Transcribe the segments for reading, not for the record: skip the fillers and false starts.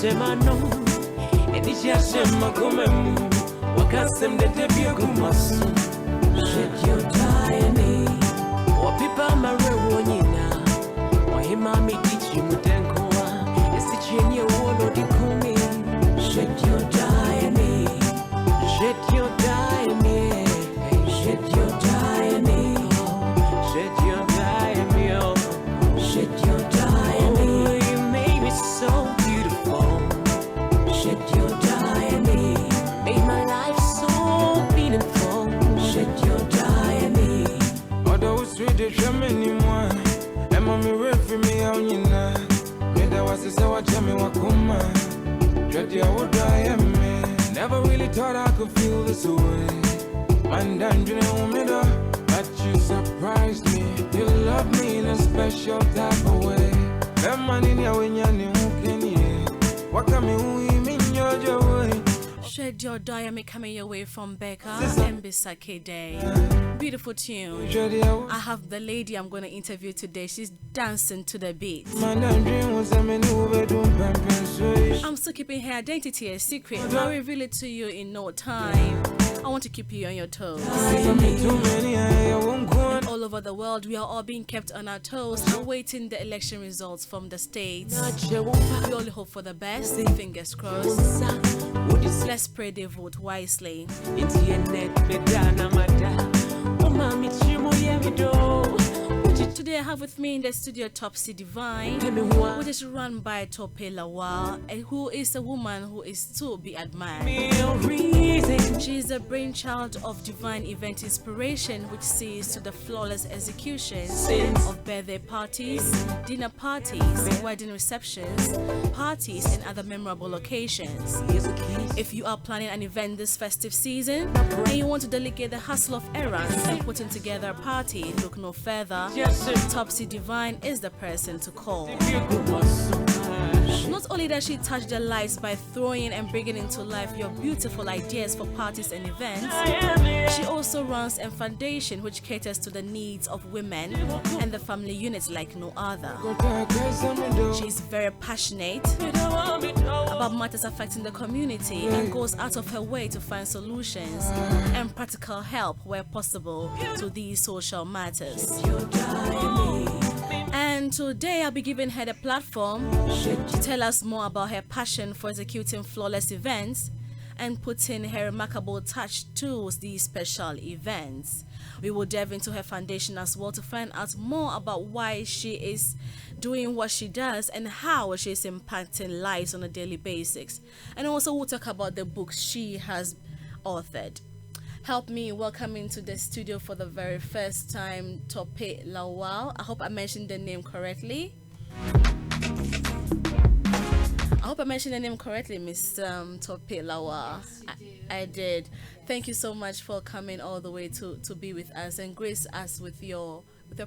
Shemano, and it's Yashema Gomem, Wakasem de Tebiagumas. Shed your tiny, or people Marawonina, or him, mammy, teach you Mutankoa, is it in your wall or the Kumi? Shed your tiny, shed your tiny, shed your tiny, shed your tiny, shed your tiny. Oh, you made me so beautiful. Shed your tiny, made my life so meaningful. Shed your tiny. Although it's sweet, it's anymore. And mommy read for me on you now. Made that was a sour jammy wakuma. Dread your would I am me. Never really thought I could feel this way. Man, dungeon and woman, but you surprised me. You love me in a special type of way. That man in your way, you can hear. What can you mean your joy? Shed Your Diamond coming your way from Becca and Bisake Day. Beautiful tune. I have the lady I'm going to interview today. She's dancing to the beat. I'm still keeping her identity a secret. I'll reveal it to you in no time. I want to keep you on your toes. And all over the world, we are all being kept on our toes, awaiting the election results from the states. We only hope for the best. Fingers crossed. Let's pray they vote wisely. Today I have with me in the studio Topsy Divine, which is run by Tope Lawal, and who is a woman who is to be admired. She is the brainchild of Divine Event Inspiration, which sees to the flawless execution of birthday parties, dinner parties, wedding receptions, parties, and other memorable occasions. If you are planning an event this festive season and you want to delegate the hustle of errands and putting together a party, look no further. Topsy Divine is the person to call. Not only does she touch the lives by throwing and bringing into life your beautiful ideas for parties and events, she also runs a foundation which caters to the needs of women and the family units like no other. She's very passionate about matters affecting the community and goes out of her way to find solutions and practical help where possible to these social matters. And today I'll be giving her the platform to tell us more about her passion for executing flawless events and putting her remarkable touch to these special events. We will delve into her foundation as well to find out more about why she is doing what she does and how she is impacting lives on a daily basis. And also we'll talk about the books she has authored. Help me welcome into the studio for the very first time, Tope Lawal. I hope I mentioned the name correctly. Miss Tope Lawal. Yes, you do. I did. Thank you so much for coming all the way to be with us and grace us with your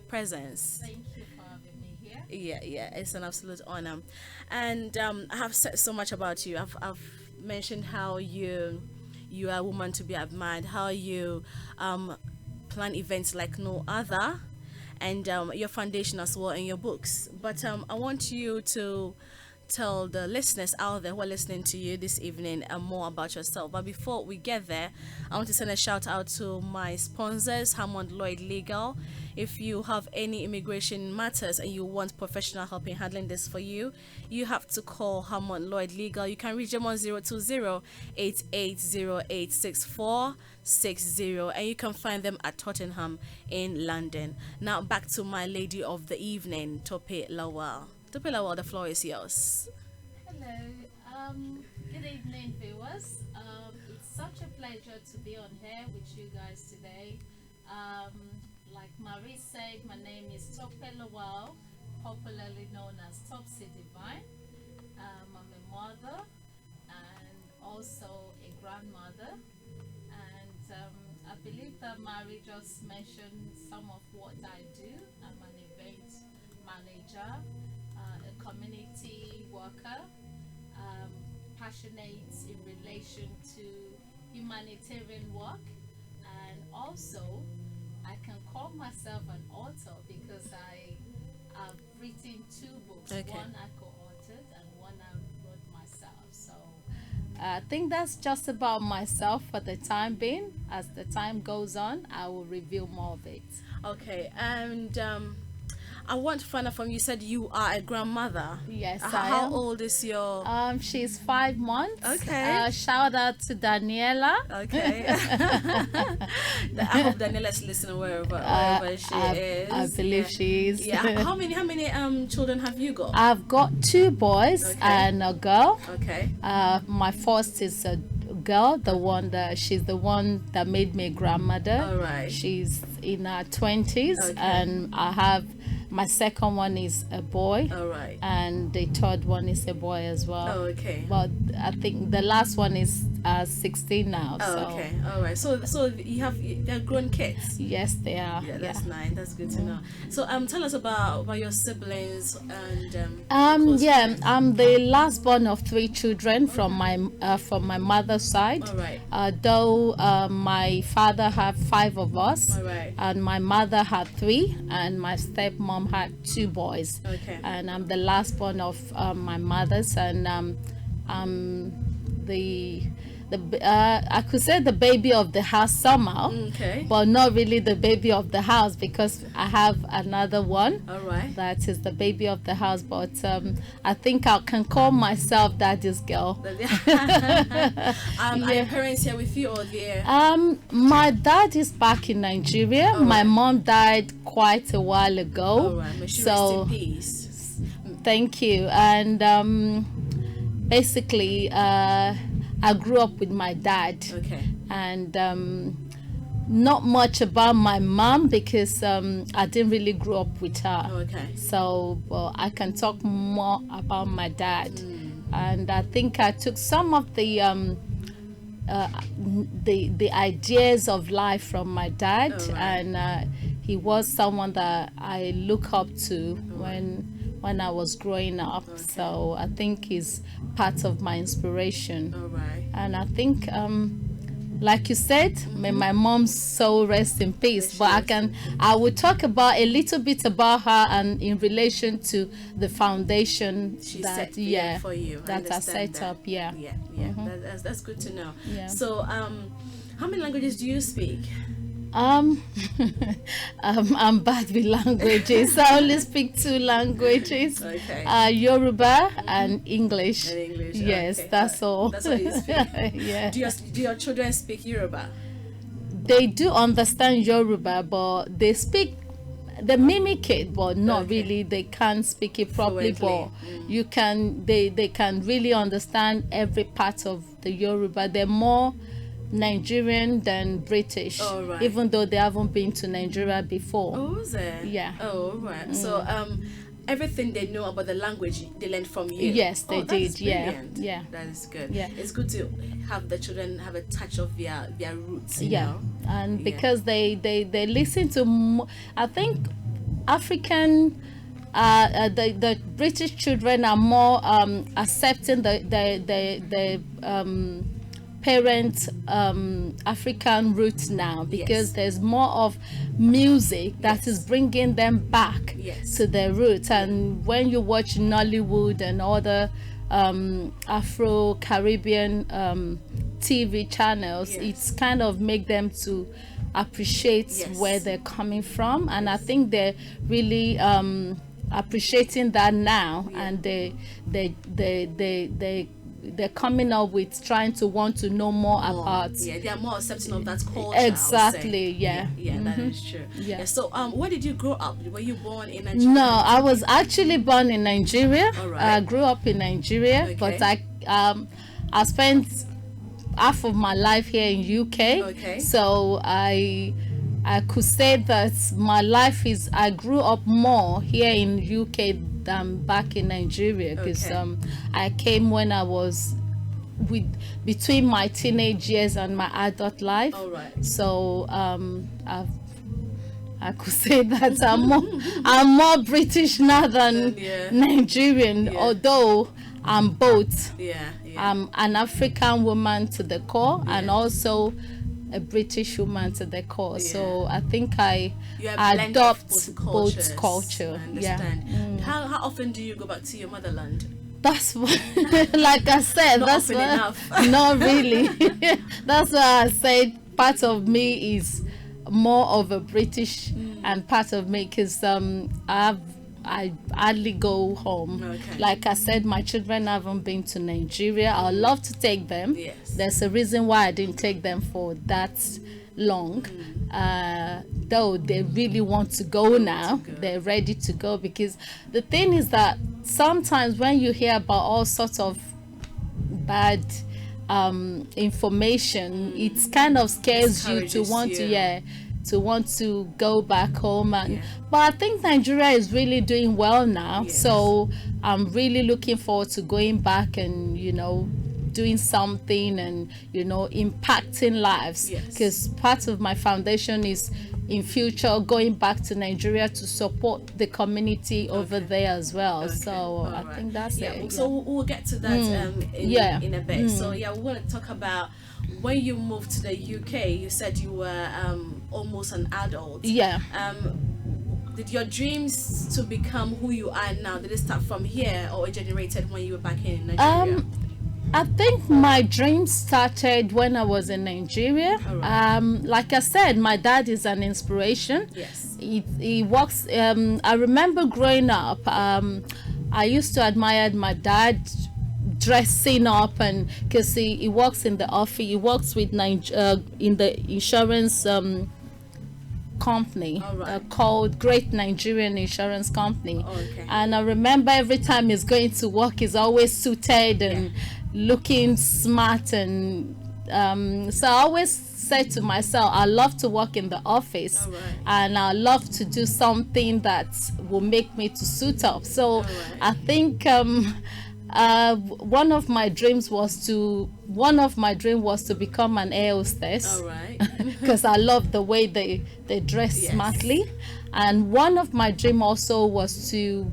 presence. Thank you for having me here. Yeah, it's an absolute honor. And I have said so much about you. I've mentioned how you are a woman to be admired, how you plan events like no other, and your foundation as well, and your books. But I want you to tell the listeners out there who are listening to you this evening more about yourself. But before we get there, I want to send a shout out to my sponsors, Hammond Lloyd Legal. If you have any immigration matters and you want professional help in handling this for you, you have to call Hammond Lloyd Legal. You can reach them on 020-8808-6460, and you can find them at Tottenham in London. Now back to my lady of the evening, Tope Lawal. Tope Lawal, the floor is yours. Hello. Good evening, viewers. It's such a pleasure to be on here with you guys today. Like Marie said, my name is Tope Lawal, popularly known as Topsy Divine. I'm a mother and also a grandmother. And I believe that Marie just mentioned some of what I do. I'm an event manager, a community worker, passionate in relation to humanitarian work, and also I can call myself an author because I have written 2 books. Okay. One I co-authored and one I wrote myself. I think that's just about myself for the time being. As the time goes on, I will reveal more of it. Okay, and I want to find out from you. You said you are a grandmother. Yes, I How am. old is your? She's 5 months. Okay. Shout out to Daniela. Okay. I hope Daniela's listening wherever she is. I believe she is. Yeah. How many children have you got? I've got 2 boys Okay. and a girl. Okay. My first is a girl, she's the one that made me a grandmother. All right. She's in her 20s, Okay. and I have my second one is a boy, All right. and the third one is a boy as well. Oh, okay. But I think the last one is 16 now. Oh, so okay. All right. So they're grown kids. yes, they are. Yeah, that's nice. That's good to know. So tell us about your siblings and close Yeah, friends. I'm the last born of 3 children from my mother's side. All right. Though my father had 5 of us, All right. and my mother had 3, and my stepmom had 2 boys. Okay. And I'm the last born of my mother's, and I'm I could say the baby of the house somehow. Okay. But not really the baby of the house, because I have another one All right. that is the baby of the house. But I think I can call myself daddy's girl. Are your parents here with you or there? My dad is back in Nigeria. All My right. mom died quite a while ago. All right. May she rest So in peace. thank you. And basically, I grew up with my dad. Okay. And not much about my mom, because I didn't really grow up with her. Okay. So I can talk more about my dad. And I think I took some of the ideas of life from my dad. All right. And he was someone that I look up to when I was growing up. Okay. So I think he's part of my inspiration. All right. And I think like you said, may my mom's soul rest in peace. But I will talk about a little bit about her, and in relation to the foundation She that set for you. that I set up. Yeah. Yeah. That's good to know. Yeah. So how many languages do you speak? I'm bad with languages. I only speak 2 languages. Okay. Yoruba and English. And English. Yes, Okay. that's all. That's what you speak. Yeah. Do your children speak Yoruba? They do understand Yoruba, but they mimic it, but not Okay. really. They can't speak it properly, Fluently. but they can really understand every part of the Yoruba. They're more Nigerian than British, Oh, right. even though they haven't been to Nigeria before. Oh, is it? Yeah. Oh, right. So everything they know about the language they learned from you. Yes, they that is did. Yeah. brilliant. Yeah. That is good. Yeah. It's good to have the children have a touch of their roots. You Yeah, know? and Yeah. because they listen to I think African the British children are more accepting the parent African roots now, because Yes. there's more of music that is bringing them back Yes. to their roots. And when you watch Nollywood and other Afro-Caribbean TV channels, Yes. it's kind of make them to appreciate Yes. where they're coming from. And I think they're really appreciating that now. Yeah. And they're coming up with trying to want to know more about. Yeah, they are more accepting of that culture. Exactly, I would say. yeah. Yeah, that is true. Yeah. So where did you grow up? Were you born in Nigeria? No, I was actually born in Nigeria. All right. I grew up in Nigeria, Okay. but I spent half of my life here in UK. Okay. So I could say that my life I grew up more here in UK than back in Nigeria, because Okay. I came when I was between my teenage years and my adult life. All right. So I could say that I'm more British now than Yeah. Nigerian, Yeah. although I'm both. Yeah. I'm an African woman to the core, and Yeah. also a British woman to the core. So I think I You have blend of adopt both both cultures. culture. I Yeah. understand. How often do you go back to your motherland? That's what, like I said, Not that's often what, enough. not really. That's why I said part of me is more of a British, and part of me, because I hardly go home. Okay. Like I said, my children haven't been to Nigeria. I'd love to take them. Yes. There's a reason why I didn't take them for that long. Though they really want to go now, they're ready to go, because the thing is that sometimes when you hear about all sorts of bad information, it kind of scares you to Discourages want to you. to want to go back home. And Yeah. but I think Nigeria is really doing well now. Yes. So I'm really looking forward to going back and, you know, doing something and, you know, impacting lives, Yes. because part of my foundation is in future going back to Nigeria to support the community over Okay. there as well. Okay, So all I right. think that's yeah. it. So we'll get to that Yeah. in a bit. So yeah, we want to talk about when you moved to the UK. You said you were almost an adult. Yeah. Did your dreams to become who you are now, did it start from here or it generated when you were back in Nigeria? I think my dream started when I was in Nigeria. Alright. Like I said, my dad is an inspiration. Yes. He works. I remember growing up. I used to admire my dad dressing up, and because he works in the office. He works with in the insurance company Alright. called Great Nigerian Insurance Company. Okay. And I remember every time he's going to work, he's always suited and looking smart. And so I always said to myself, I love to work in the office, Alright. and I love to do something that will make me to suit up. So Alright. I think one of my dreams was to become an air hostess. All right. Because I love the way they dress Yes. smartly. And one of my dream also was to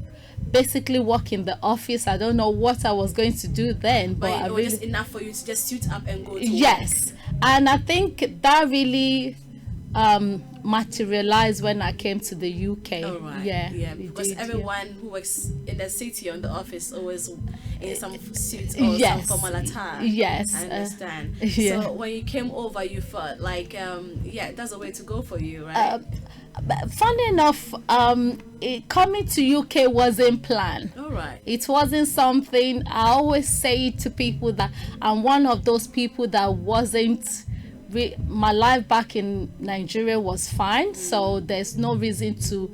basically work in the office. I don't know what I was going to do then, but But I it was really, just enough for you to just suit up and go to yes. And I think that really materialized when I came to the UK. All right. Yeah, Yeah. it Because did, yeah. everyone who works in the city or in the office always in some suit or Yes. some formal attire. Yes, I understand. yeah. So when you came over, you felt like yeah, that's the way to go for you, right? But funny enough, coming to UK wasn't planned. All right. It wasn't something. I always say to people that I'm one of those people that wasn't. My life back in Nigeria was fine, so there's no reason to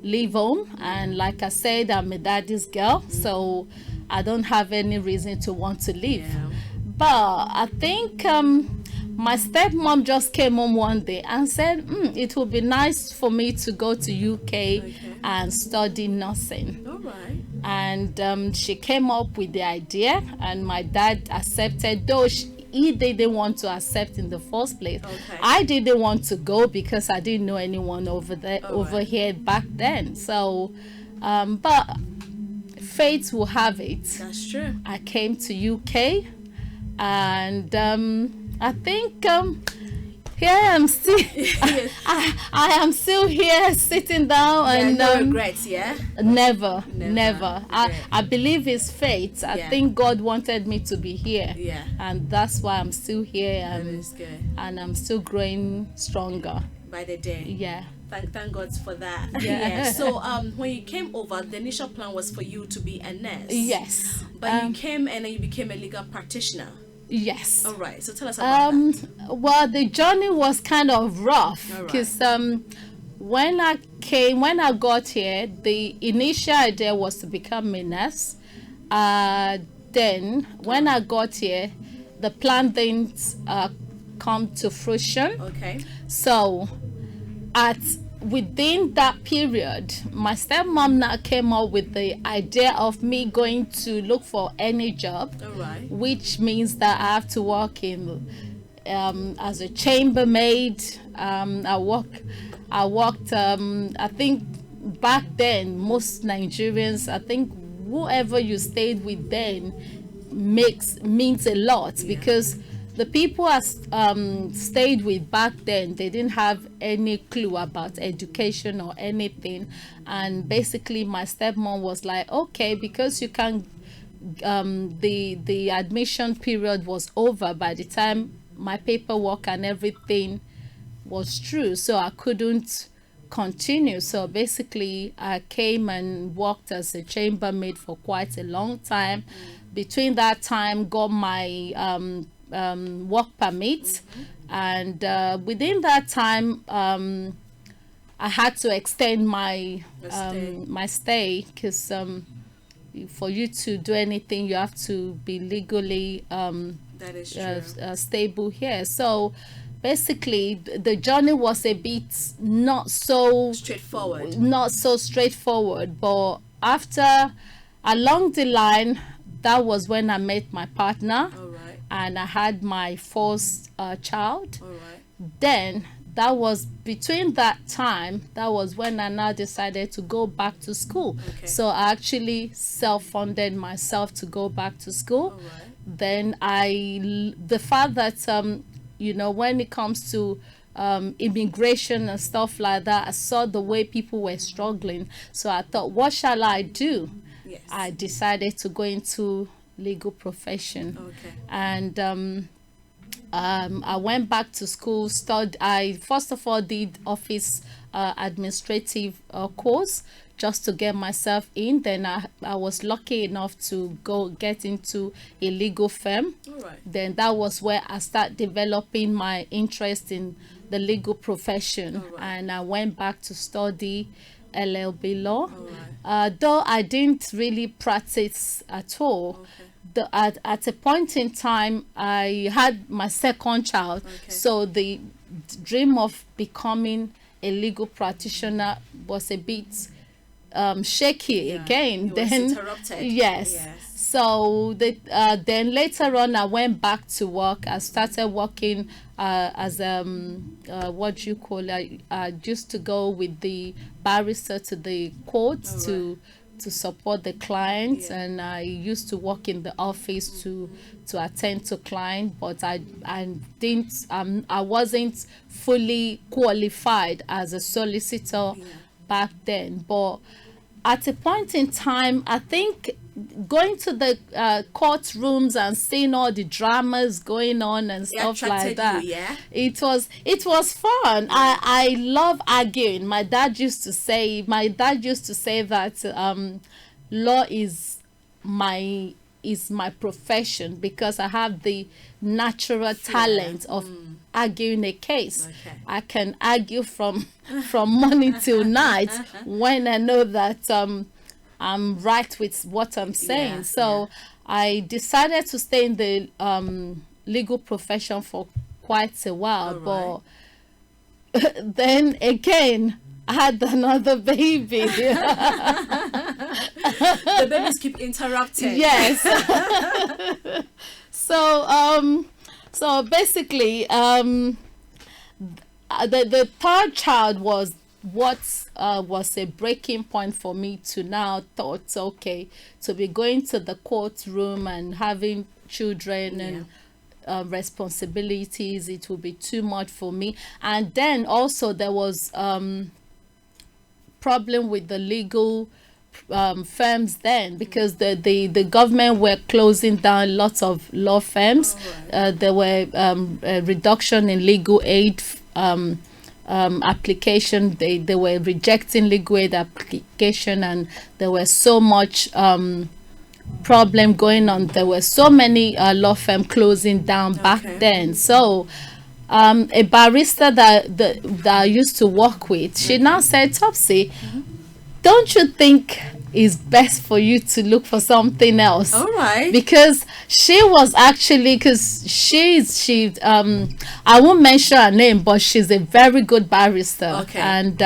leave home. And like I said, I'm a daddy's girl, so I don't have any reason to want to leave. Yeah. But I think my stepmom just came home one day and said, it would be nice for me to go to UK and study nursing. All right. And she came up with the idea, and my dad accepted, though he didn't want to accept in the first place. Okay. I didn't want to go because I didn't know anyone over there, All over right. here back then. So, but fate will have it. That's true. I came to UK, and I think here I am still. I am still here sitting down, and no regrets, yeah? never. Yeah. I believe it's fate. I Yeah. think God wanted me to be here, Yeah. and that's why I'm still here, That and is good. I'm still growing stronger. By the day. Yeah. Thank God for that. Yeah. So when you came over, the initial plan was for you to be a nurse. Yes. But you came and then you became a legal practitioner. Yes. All right. So tell us about that. Well, the journey was kind of rough All right. because when I got here, the initial idea was to become a nurse. Then when I got here, the plan didn't come to fruition. Okay. So within that period, my stepmom now came up with the idea of me going to look for any job, All right. which means that I have to work in as a chambermaid. I worked I think back then most Nigerians, I think whoever you stayed with then means a lot, because the people I stayed with back then, they didn't have any clue about education or anything. And basically my stepmom was like, okay, because you can the admission period was over by the time my paperwork and everything was true, so I couldn't continue. So basically I came and worked as a chambermaid for quite a long time. Between that time, got my work permit, and within that time I had to extend my my stay, because for you to do anything you have to be legally That is true. stable here. So basically the journey was a bit not so straightforward, but after, along the line, that was when I met my partner. All right. And I had my first child. All right. Then that was between that time, that was when I now decided to go back to school. Okay. So I actually self-funded myself to go back to school. All right. Then the fact that you know, when it comes to immigration and stuff like that, I saw the way people were struggling. So I thought, what shall I do? Yes. I decided to go into legal profession. Okay. And I went back to school. I first of all did office administrative course just to get myself in. Then I was lucky enough to get into a legal firm. All right. Then that was where I started developing my interest in the legal profession. All right. And I went back to study LLB law. All right. Though I didn't really practice at all. Okay. At a point in time, I had my second child. Okay. So the dream of becoming a legal practitioner was a bit shaky Yeah. again. It was Then interrupted. yes. Yes. So then later on, I went back to work. I started working as what do you call it? I used to go with the barrister to the courts to support the clients. Yeah. And I used to work in the office to attend to clients, but I didn't I wasn't fully qualified as a solicitor back then. But at a point in time, I think going to the courtrooms and seeing all the dramas going on and stuff like that, it was fun. I love arguing. My dad used to say that law is my profession, because I have the natural talent of arguing a case. Okay. I can argue from morning till night when I know that I'm right with what I'm saying. Yeah, so I decided to stay in the legal profession for quite a while. All But then again, I had another baby. The babies keep interrupting. Yes. So basically, the third child was what was a breaking point for me to now thought, okay, to be going to the courtroom and having children and responsibilities, it will be too much for me. And then also there was problem with the legal firms then, because the government were closing down lots of law firms. There were a reduction in legal aid application. They were rejecting legal aid application, and there was so much problem going on. There were so many law firm closing down back then. So a barrister that I used to work with, she now said, Topsy, don't you think it's best for you to look for something else? All right. Because she was actually, because she I won't mention her name, but she's a very good barrister. Okay. And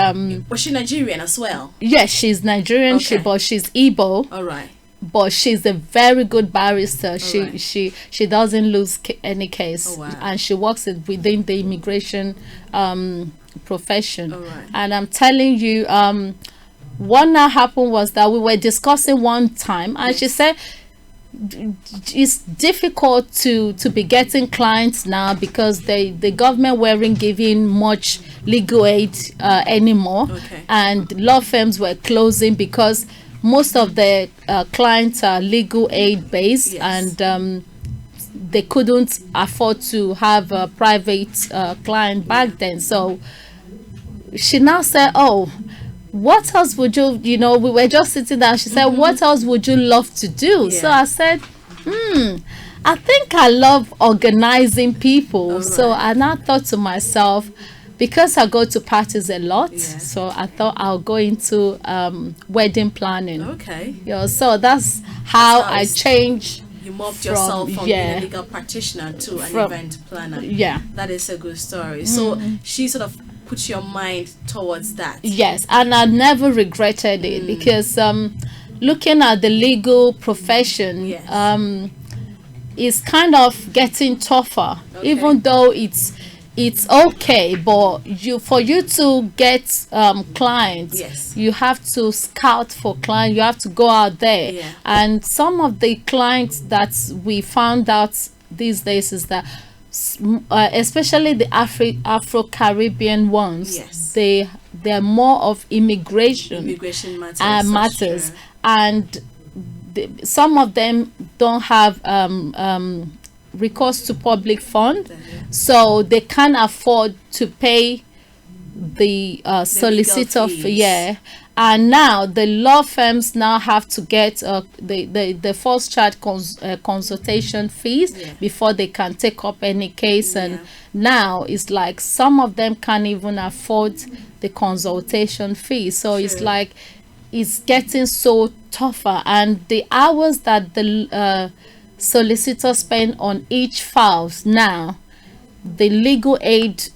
was she Nigerian as well? yes, she's Nigerian. Okay. But she's Igbo. All right. But she's a very good barrister. right. She doesn't lose any case. Oh, wow. And she works within the immigration profession. All right. And I'm telling you, what now happened was that we were discussing one time, and she said it's difficult to be getting clients now because the government weren't giving much legal aid anymore. Okay. And law firms were closing because most of the clients are legal aid based, Yes. and they couldn't afford to have a private client back then. So she now said, "Oh, what else would you, we were just sitting down. She said, what else would you love to do?" So Yeah. I said, I think I love organizing people. So Alright. I now thought to myself, because I go to parties a lot, Yeah. so I thought I'll go into wedding planning. Okay. So that's how how I it's- changed. You moved From- yourself from being yeah. a legal practitioner to an From- event planner. Yeah. That is a good story. So she sort of put your mind towards that. Yes, and I never regretted it because looking at the legal profession, Yes. is kind of getting tougher. Okay. Even though it's okay, but for you to get clients, Yes. you have to scout for clients. You have to go out there, Yeah. and some of the clients that we found out these days is that especially the Afro-Caribbean ones, Yes. they're more of immigration Immigration matters. That's matters, true. and some of them don't have recourse to public fund, so they can't afford to pay the solicitor fee. fees. Yeah, and now the law firms now have to get the first charge consultation fees Yeah. before they can take up any case. And Yeah. now it's like some of them can't even afford the consultation fee, so it's True. like it's getting so tougher, and the hours that the solicitor spend on each files now, the legal aid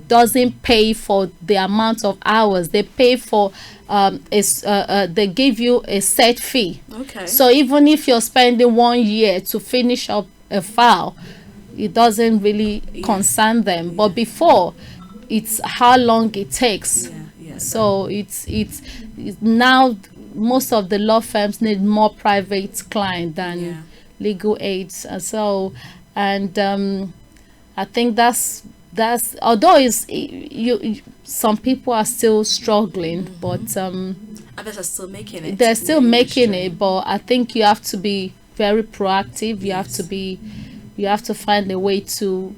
doesn't pay for the amount of hours. They pay for they give you a set fee. Okay. So even if you're spending 1 year to finish up a file, it doesn't really concern them. But before, it's how long it takes. Yeah, yeah. So it's now most of the law firms need more private client than Yeah. legal aids. And I think that's although some people are still struggling, but Others are still making it. they're in still the making industry. it. But I think you have to be very proactive. You have to find a way to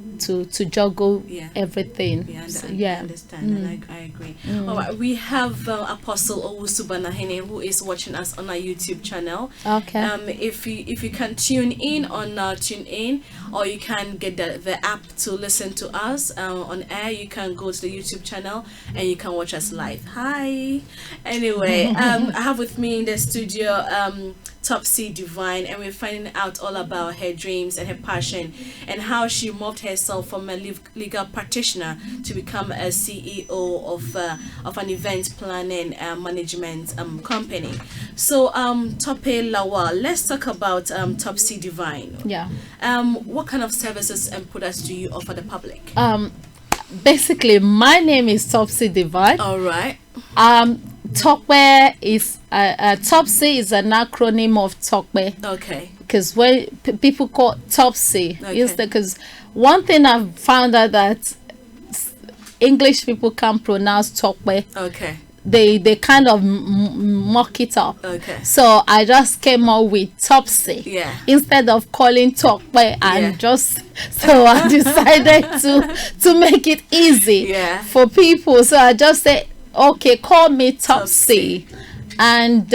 juggle Yeah. everything. Yeah, So, I understand, and I agree. All right, we have Apostle Owusu-Banahene, who is watching us on our YouTube channel. Okay. If you can tune in on TuneIn, or you can get the app to listen to us on air, you can go to the YouTube channel and you can watch us live. Hi. Anyway, I have with me in the studio Topsy Divine, and we're finding out all about her dreams and her passion and how she moved herself from a legal practitioner to become a CEO of an event planning management company. So Tope Lawal, let's talk about Topsy Divine. Yeah. What kind of services and products do you offer the public? Basically, my name is Topsy Divine. All right. Tokwe is Topsy is an acronym of Tokwe, Okay. because when people call Topsy, Okay. instead, because one thing I've found out that English people can't pronounce Tokwe. Okay. They kind of mock it up. Okay. So I just came up with Topsy Yeah. instead of calling Tokwe, and Yeah. just so I decided to make it easy Yeah. for people. So I just said, okay, call me Topsy. And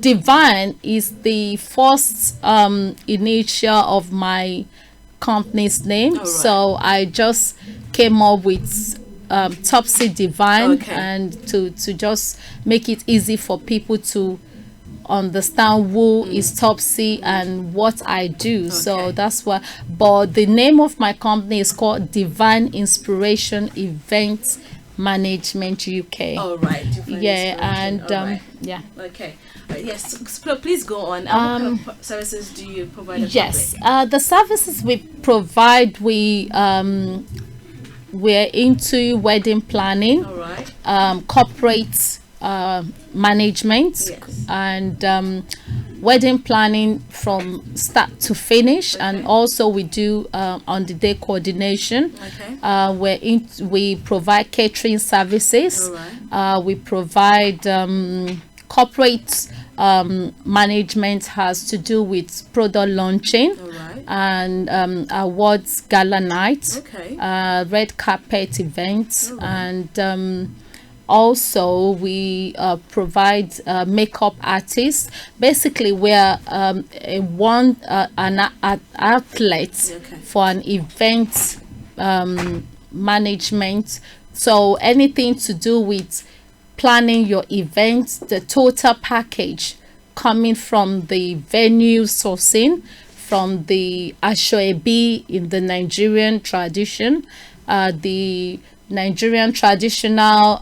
Divine is the first initial of my company's name. Alright. So I just came up with Topsy Divine, Okay. and to just make it easy for people to understand who is Topsy and what I do. So Okay. that's why. But the name of my company is called Divine Inspiration Events Management UK. All right. Divine Yeah, Inspiration. and All right. yeah. Okay. Yes. So please go on. What kind of services do you provide? The Yes, public? the services we provide, we're into wedding planning, All right. corporate management, Yes. and wedding planning from start to finish. Okay. And also we do on the day coordination. Okay. We provide catering services. All right. We provide corporate management has to do with product launching All right. and awards gala night, Okay. red carpet events, and also we provide makeup artists. Basically, we're an outlet Okay. for an event management. So anything to do with planning your events, the total package coming from the venue sourcing, from the ashoebi in the Nigerian tradition, the Nigerian traditional